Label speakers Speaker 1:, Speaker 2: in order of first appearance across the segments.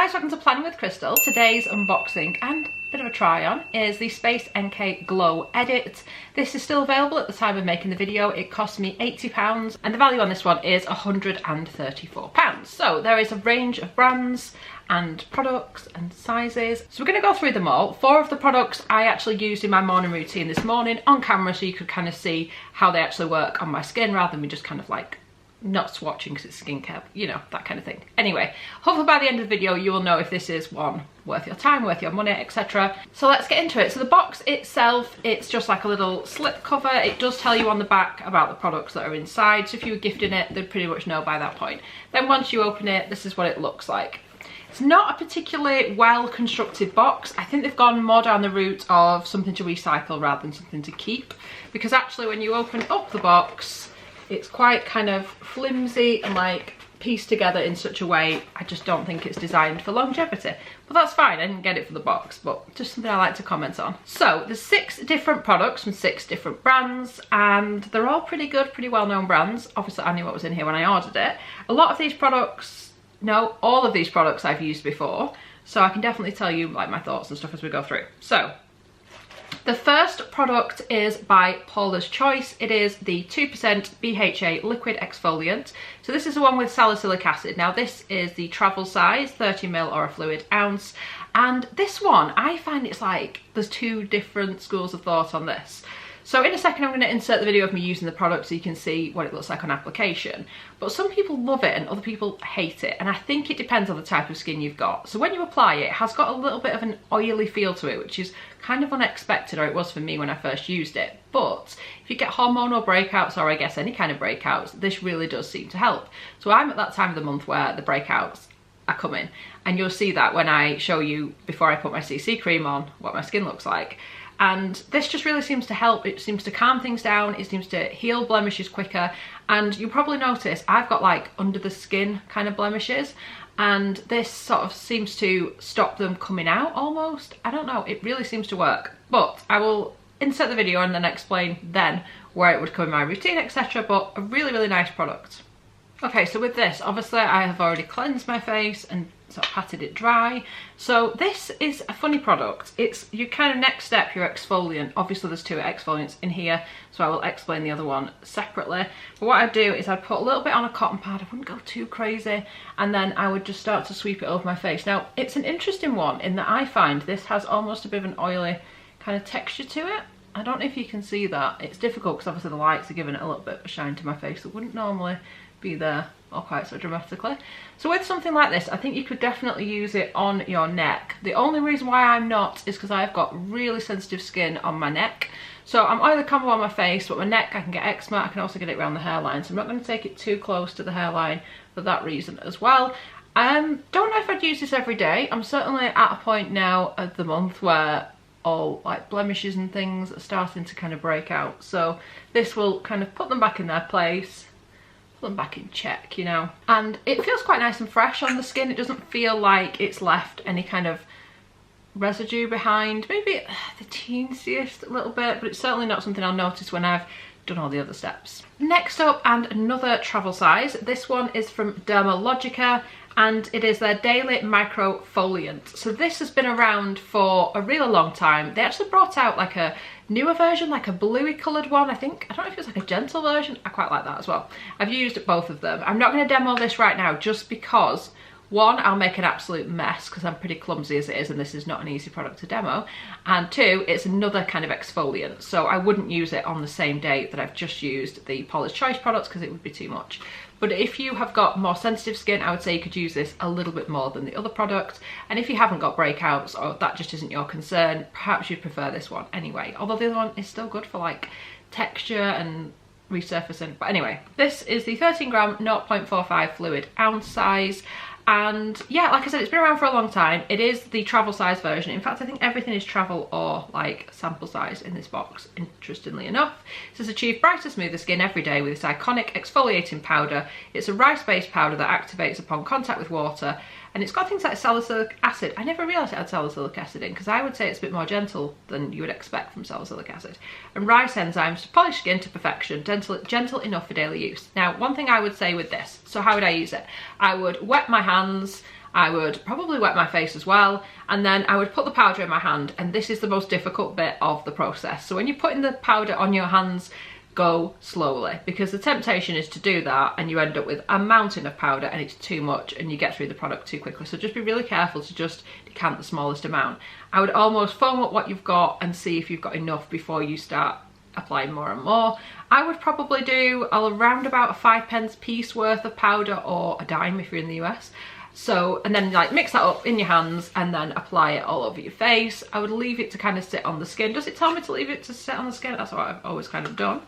Speaker 1: guys, welcome to Planning with Crystal. Today's unboxing and bit of a try on is the Space NK Glow Edit. This is still available at the time of making the video. It cost me £80 and the value on this one is £134. So there is a range of brands and products and sizes. So we're going to go through them all. 4 of the products I actually used in my morning routine this morning on camera so you could kind of see how they actually work on my skin rather than me just kind of like not swatching because it's skincare, you know, that kind of thing. Anyway, hopefully by the end of the video you will know if this is one worth your time, worth your money, etc. So let's get into it. So the box itself, it's just like a little slip cover. It does tell you on the back about the products that are inside, so if you were gifting it, they'd pretty much know by that point. Then once you open it, this is what it looks like. It's not a particularly well constructed box. I think they've gone more down the route of something to recycle rather than something to keep, because actually when you open up the box, it's quite kind of flimsy and like pieced together in such a way, I just don't think it's designed for longevity. But that's fine, I didn't get it for the box, but just something I like to comment on. So there's 6 different products from 6 different brands, and they're all pretty good, pretty well-known brands. Obviously I knew what was in here when I ordered it. A lot of these products, no, all of these products I've used before, so I can definitely tell you like my thoughts and stuff as we go through. So the first product is by Paula's Choice. It is the 2% BHA liquid exfoliant. So this is the one with salicylic acid. Now this is the travel size, 30ml or a fluid ounce. And this one, I find it's like there's 2 different schools of thought on this. So in a second I'm going to insert the video of me using the product so you can see what it looks like on application. But some people love it and other people hate it, and I think it depends on the type of skin you've got. So when you apply it, it has got a little bit of an oily feel to it, which is kind of unexpected, or it was for me when I first used it. But if you get hormonal breakouts, or I guess any kind of breakouts, this really does seem to help. So I'm at that time of the month where the breakouts are coming, and you'll see that when I show you before I put my CC cream on what my skin looks like. And this just really seems to help. It seems to calm things down, it seems to heal blemishes quicker, and you'll probably notice I've got like under the skin kind of blemishes, and this sort of seems to stop them coming out almost. I don't know, it really seems to work. But I will insert the video and then explain then where it would come in my routine, etc. But a really, really nice product. Okay, so with this, obviously I have already cleansed my face and sort of patted it dry. So this is a funny product. It's your kind of next step, your exfoliant. Obviously there's 2 exfoliants in here, so I will explain the other one separately. But what I do is I put a little bit on a cotton pad, I wouldn't go too crazy, and then I would just start to sweep it over my face. Now it's an interesting one in that I find this has almost a bit of an oily kind of texture to it. I don't know if you can see that. It's difficult because obviously the lights are giving it a little bit of a shine to my face that wouldn't normally be there or quite so dramatically. So with something like this, I think you could definitely use it on your neck. The only reason why I'm not is because I've got really sensitive skin on my neck. So I'm oily combo on my face, but my neck I can get eczema. I can also get it around the hairline, so I'm not going to take it too close to the hairline for that reason as well. Don't know if I'd use this every day. I'm certainly at a point now of the month where all like blemishes and things are starting to kind of break out, so this will kind of put them back in their place, put them back in check, you know. And it feels quite nice and fresh on the skin. It doesn't feel like it's left any kind of residue behind. Maybe the teensiest little bit, but it's certainly not something I'll notice when I've done all the other steps. Next up, and another travel size, this one is from Dermalogica, and it is their Daily Microfoliant. So this has been around for a really long time. They actually brought out like a newer version, like a bluey coloured one, I think. I don't know if it's like a gentle version. I quite like that as well. I've used both of them. I'm not going to demo this right now just because, one, I'll make an absolute mess because I'm pretty clumsy as it is and this is not an easy product to demo, and 2, it's another kind of exfoliant, so I wouldn't use it on the same day that I've just used the Paula's Choice products because it would be too much. But if you have got more sensitive skin, I would say you could use this a little bit more than the other product. And if you haven't got breakouts or that just isn't your concern, perhaps you'd prefer this one anyway. Although the other one is still good for like texture and resurfacing. But anyway, this is the 13g 0.45 fluid ounce size. And yeah, like I said, it's been around for a long time. It is the travel size version. In fact, I think everything is travel or like sample size in this box, interestingly enough. It says achieve brighter, smoother skin every day with this iconic exfoliating powder. It's a rice-based powder that activates upon contact with water, and it's got things like salicylic acid. I never realised it had salicylic acid in, because I would say it's a bit more gentle than you would expect from salicylic acid. And rice enzymes to polish skin to perfection, gentle enough for daily use. Now, one thing I would say with this, so how would I use it? I would wet my hands, I would probably wet my face as well, and then I would put the powder in my hand, and this is the most difficult bit of the process. So when you're putting the powder on your hands, go slowly, because the temptation is to do that and you end up with a mountain of powder and it's too much and you get through the product too quickly. So just be really careful to just decant the smallest amount. I would almost foam up what you've got and see if you've got enough before you start applying more and more. I would probably do around about a 5p piece worth of powder, or a dime if you're in the US. So, and then like mix that up in your hands and then apply it all over your face. I would leave it to kind of sit on the skin. Does it tell me to leave it to sit on the skin? That's what I've always kind of done.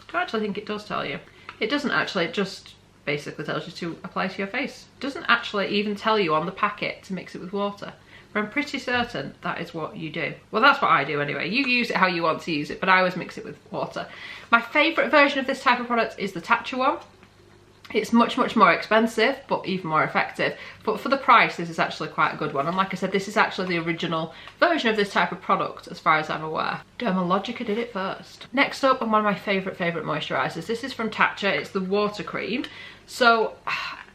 Speaker 1: Do I actually think it does tell you? It doesn't actually, it just basically tells you to apply to your face. It doesn't actually even tell you on the packet to mix it with water. But I'm pretty certain that is what you do. Well, that's what I do anyway. You use it how you want to use it, but I always mix it with water. My favourite version of this type of product is the Tatcha one. It's much, much more expensive, but even more effective. But for the price, this is actually quite a good one. And like I said, this is actually the original version of this type of product, as far as I'm aware. Dermalogica did it first. Next up, and one of my favourite moisturisers. This is from Tatcha. It's the water cream. So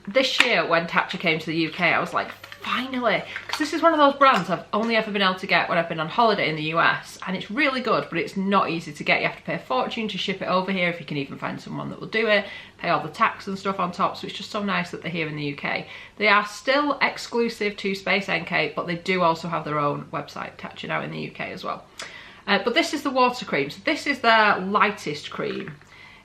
Speaker 1: this year, when Tatcha came to the UK, I was like, finally, because this is one of those brands I've only ever been able to get when I've been on holiday in the US, and it's really good, but it's not easy to get. You have to pay a fortune to ship it over here, if you can even find someone that will do it, pay all the tax and stuff on top. So it's just so nice that they're here in the UK. They are still exclusive to Space NK, but they do also have their own website, Tatcha, now in the UK as well. But this is the water cream. So this is their lightest cream.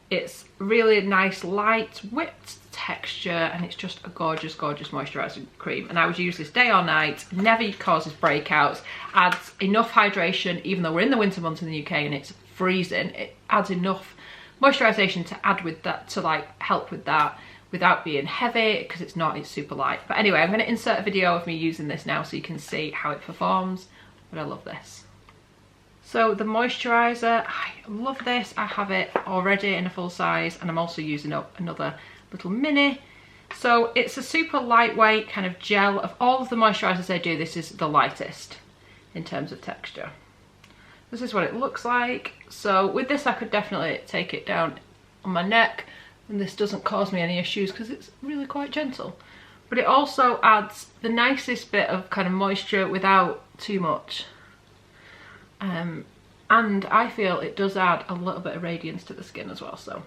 Speaker 1: It's really nice, light, whipped texture, and it's just a gorgeous, gorgeous moisturising cream. And I would use this day or night, never causes breakouts, adds enough hydration, even though we're in the winter months in the UK and it's freezing. It adds enough moisturisation to add with that, to like help with that without being heavy, because it's not, it's super light. But anyway, I'm going to insert a video of me using this now so you can see how it performs, but I love this. So the moisturiser, I love this. I have it already in a full size, and I'm also using up another little mini. So it's a super lightweight kind of gel. Of all of the moisturisers they do, this is the lightest in terms of texture. This is what it looks like. So with this, I could definitely take it down on my neck, and this doesn't cause me any issues because it's really quite gentle. But it also adds the nicest bit of kind of moisture without too much. And I feel it does add a little bit of radiance to the skin as well, so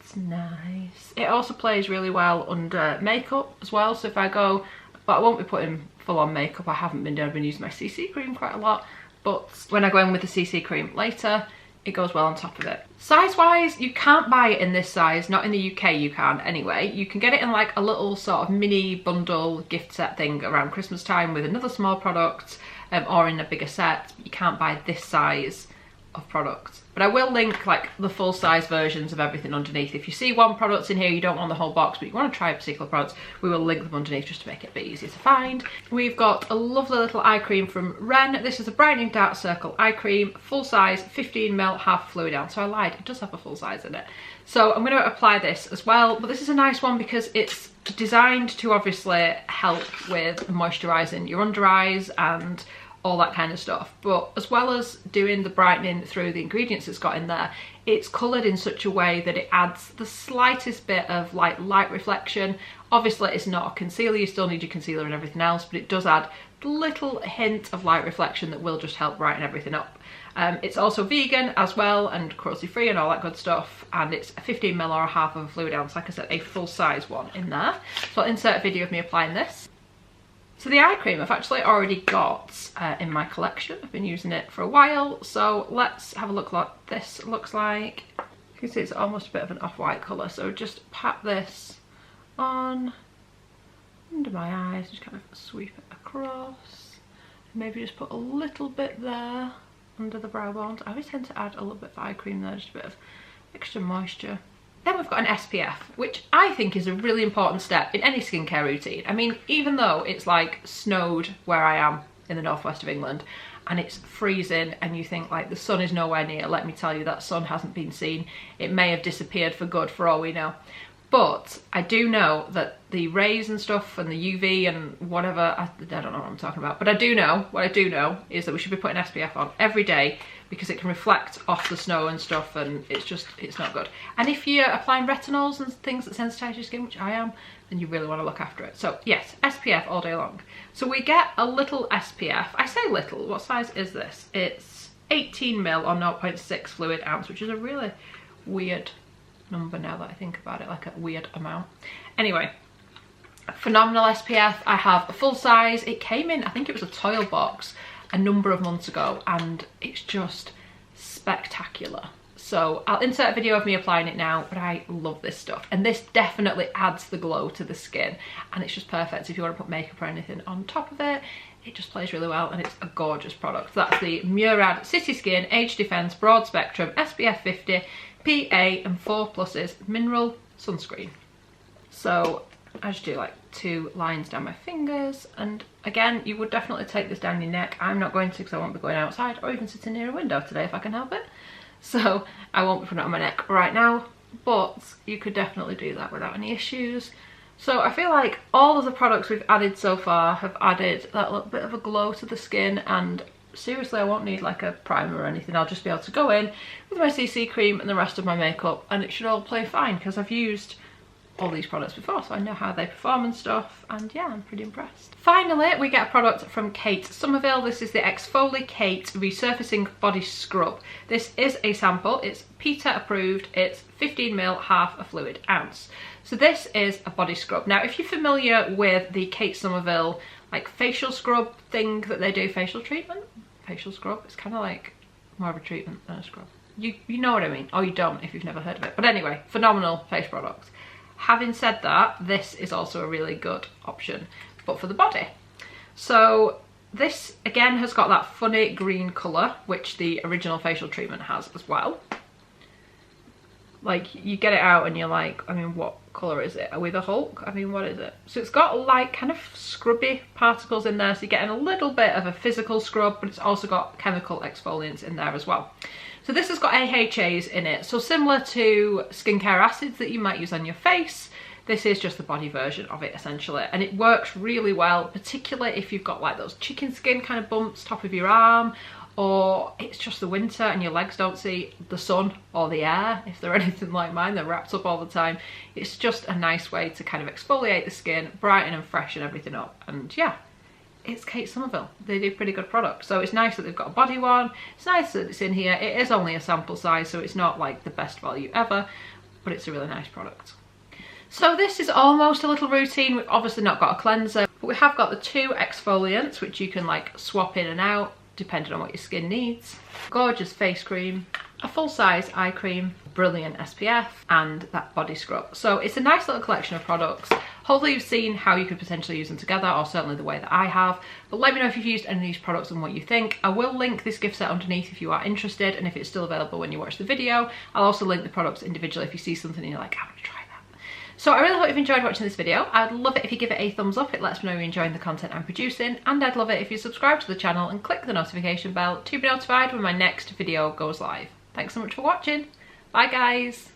Speaker 1: it's nice. It also plays really well under makeup as well, so if I go, but I won't be putting full on makeup, I haven't been doing, I've been using my CC cream quite a lot, but when I go in with the CC cream later, it goes well on top of it. Size wise, you can't buy it in this size, not in the UK you can anyway. You can get it in like a little sort of mini bundle gift set thing around Christmas time with another small product, or in a bigger set. You can't buy this size of product. But I will link like the full size versions of everything underneath. If you see one product in here, you don't want the whole box, but you want to try a particular product, we will link them underneath just to make it a bit easier to find. We've got a lovely little eye cream from Ren. This is a Brightening Dark Circle eye cream, full size, 15ml, half fluid ounce. So I lied, it does have a full size in it. So I'm going to apply this as well, but this is a nice one because it's designed to obviously help with moisturising your under eyes and all that kind of stuff, but as well as doing the brightening through the ingredients it's got in there, it's coloured in such a way that it adds the slightest bit of like light reflection. Obviously it's not a concealer, you still need your concealer and everything else, but it does add a little hint of light reflection that will just help brighten everything up. It's also vegan as well and cruelty free and all that good stuff, and it's a 15ml or a half of a fluid ounce, like I said, a full size one in there. So I'll insert a video of me applying this. So the eye cream I've actually already got in my collection. I've been using it for a while, so let's have a look what this looks like. You can see it's almost a bit of an off-white colour, so just pat this on under my eyes, just kind of sweep it across, and maybe just put a little bit there under the brow bones. I always tend to add a little bit of eye cream there, just a bit of extra moisture. Then we've got an SPF, which I think is a really important step in any skincare routine. I mean, even though it's like snowed where I am in the northwest of England and it's freezing and you think like the sun is nowhere near, let me tell you, that sun hasn't been seen. It may have disappeared for good for all we know. But I do know that the rays and stuff and the UV and whatever, I don't know what I'm talking about, but I do know, what I do know is that we should be putting SPF on every day because it can reflect off the snow and stuff, and it's not good. And if you're applying retinols and things that sensitize your skin, which I am, then you really want to look after it. So yes, SPF all day long. So we get a little SPF. I say little, what size is this? It's 18 ml or 0.6 fluid ounce, which is a really weird number now that I think about it, like a weird amount. Anyway, phenomenal SPF. I have a full size. It came in, I think it was a toil box a number of months ago, and it's just spectacular. So I'll insert a video of me applying it now, but I love this stuff. And this definitely adds the glow to the skin, and it's just perfect if you want to put makeup or anything on top of it. It just plays really well, and it's a gorgeous product. So that's the Murad City Skin Age Defense Broad Spectrum SPF 50 PA and 4+ mineral sunscreen. So I just do like 2 lines down my fingers, and again, you would definitely take this down your neck. I'm not going to because I won't be going outside or even sitting near a window today if I can help it. So I won't be putting it on my neck right now, but you could definitely do that without any issues. So I feel like all of the products we've added so far have added that little bit of a glow to the skin, and seriously, I won't need like a primer or anything. I'll just be able to go in with my CC cream and the rest of my makeup, and it should all play fine because I've used all these products before, so I know how they perform and stuff, and yeah, I'm pretty impressed. Finally, we get a product from Kate Somerville. This is the Exfoliate Resurfacing Body Scrub. This is a sample. It's PETA approved. It's 15 ml, half a fluid ounce. So this is a body scrub. Now, if you're familiar with the Kate Somerville like facial scrub thing that they do, facial treatment, facial scrub, it's kind of like more of a treatment than a scrub. You know what I mean, or you don't if you've never heard of it. But anyway, phenomenal face product. Having said that, this is also a really good option, but for the body. So this again has got that funny green colour, which the original facial treatment has as well. Like, you get it out and you're like, I mean, what colour is it? Are we the Hulk? I mean, what is it? So it's got like kind of scrubby particles in there, so you're getting a little bit of a physical scrub, but it's also got chemical exfoliants in there as well. So this has got AHAs in it, so similar to skincare acids that you might use on your face, this is just the body version of it essentially, and it works really well, particularly if you've got like those chicken skin kind of bumps top of your arm, or it's just the winter and your legs don't see the sun or the air. If they're anything like mine, they're wrapped up all the time. It's just a nice way to kind of exfoliate the skin, brighten and freshen everything up, and yeah. It's Kate Somerville. They do pretty good products. So it's nice that they've got a body one. It's nice that it's in here. It is only a sample size, so it's not like the best value ever, but it's a really nice product. So this is almost a little routine. We've obviously not got a cleanser, but we have got the 2 exfoliants, which you can like swap in and out depending on what your skin needs. Gorgeous face cream, a full-size eye cream, brilliant SPF, and that body scrub. So it's a nice little collection of products. Hopefully you've seen how you could potentially use them together, or certainly the way that I have. But let me know if you've used any of these products and what you think. I will link this gift set underneath if you are interested, and if it's still available when you watch the video. I'll also link the products individually if you see something and you're like, I want to try that. So I really hope you've enjoyed watching this video. I'd love it if you give it a thumbs up. It lets me know you're enjoying the content I'm producing. And I'd love it if you subscribe to the channel and click the notification bell to be notified when my next video goes live. Thanks so much for watching. Bye guys.